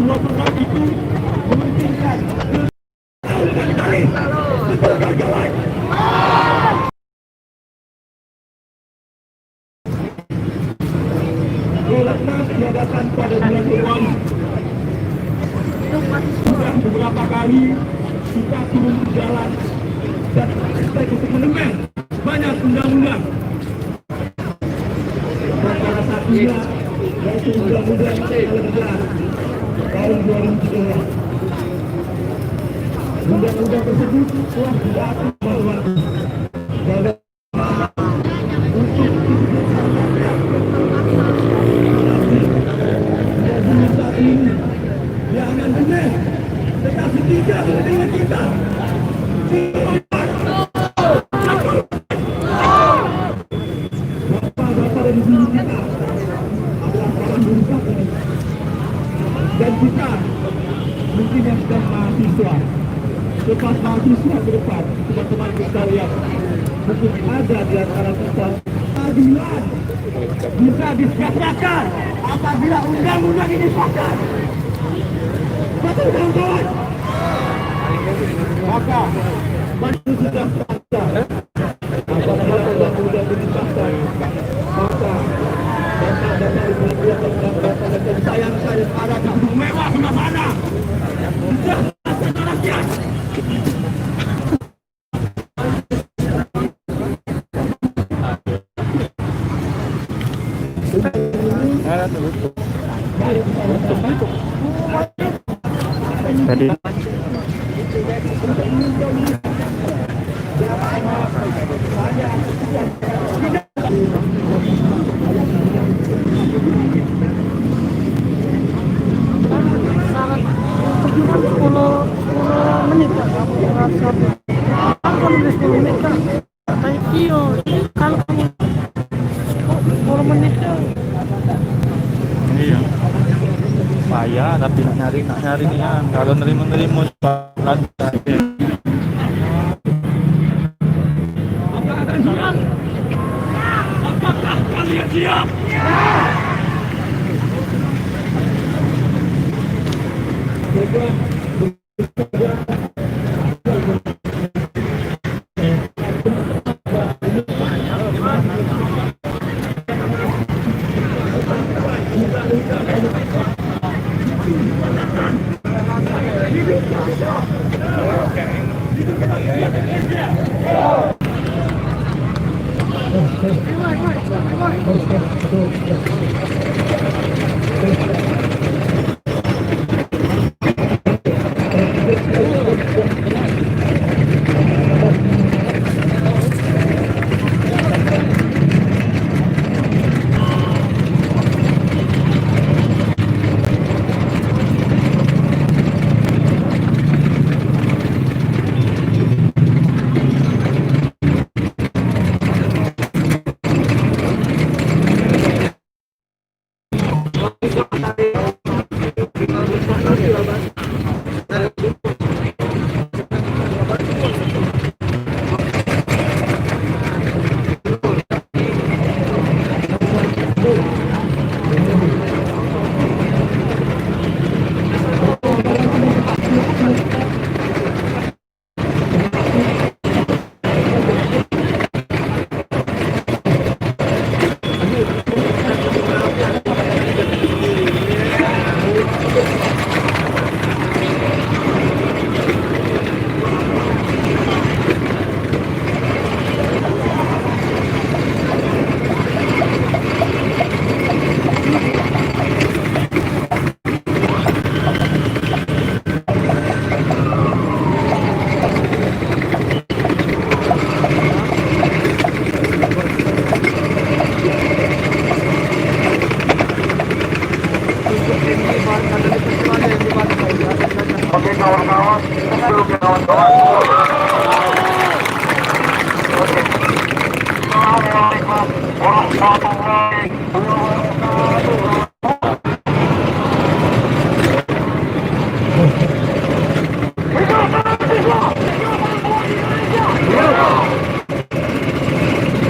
program itu mementingkan kegagalan. Karena diadakan pada bulan Februari, sudah beberapa kali kita turun ke jalan dan praktek untuk mendemen banyak undang-undang. Salah satunya yaitu undang-undang kerja tahun 2013. Undang-undang tersebut telah diatur bahwa saat ini jangan benar tetapi tidak dengan kita. Bapak-bapak dan ibu kita adalah orang berusaha ini. Dan kita mungkin yang sedang mahasiswa, lepas mahasiswa ke depan, teman-teman kita lihat mungkin ada di antara kita keadilan bisa disiapkan apabila undang-undang ini disahkan. Betul kawan-kawan. Maka maju sudah sadar apabila undang-undang ini disahkan, maka dasar-dasar dan sayang saya ada di gedung mewah di mana sudah rakyat. Tadi menit kalau 10 menit kan iyo kalau 10 menit iya payah tapi nyari nih kan kalau nerima Apakah kalian siap?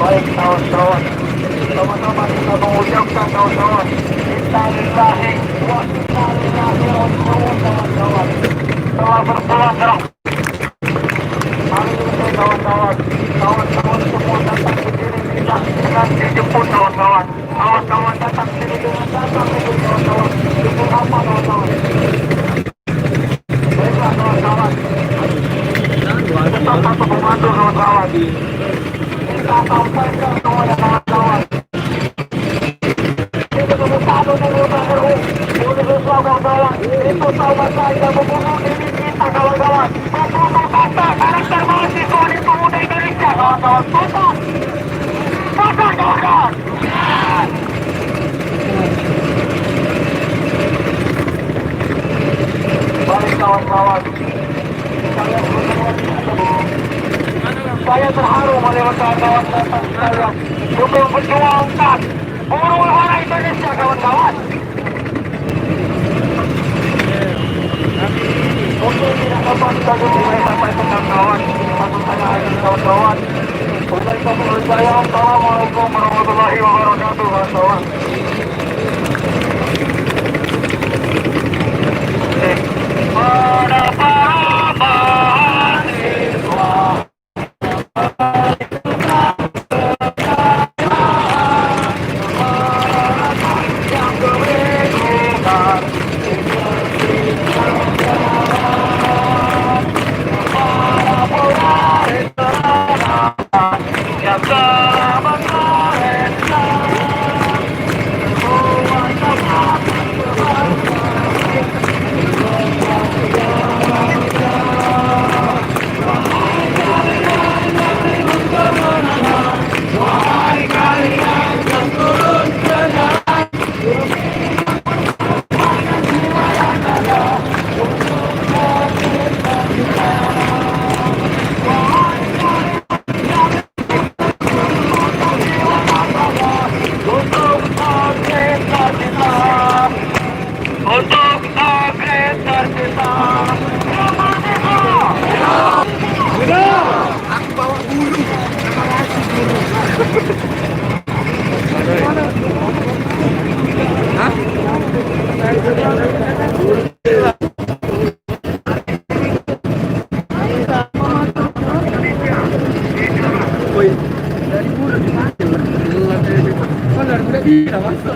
Baik kawan-kawan, sama-sama kita mengucapkan kawan-kawan, Innalillahi wa inna ilaihi raji'un. Itu sahabat saya membunuh diri kita kawan-kawan. Membunuh kata karakter mahasiswa di pemuda Indonesia kawan-kawan. Tutup. Tutup kawan-kawan. Baik kawan-kawan. Saya terharu melihat kawan-kawan saya untuk memperjuangkan buruh orang Indonesia kawan-kawan. Untuk tidak dapat kita mulai sampai kawan-kawan. Satu saya lagi kawan-kawan. Assalamualaikum warahmatullahi wabarakatuh kawan-kawan. Pada para mahasiswa yang kebetulan para pewaris yang kebetulan untuk agregat kita. Aku bawa bulu. Hah? Dari bulu dipakai. Kan dari bulu tidak masuk.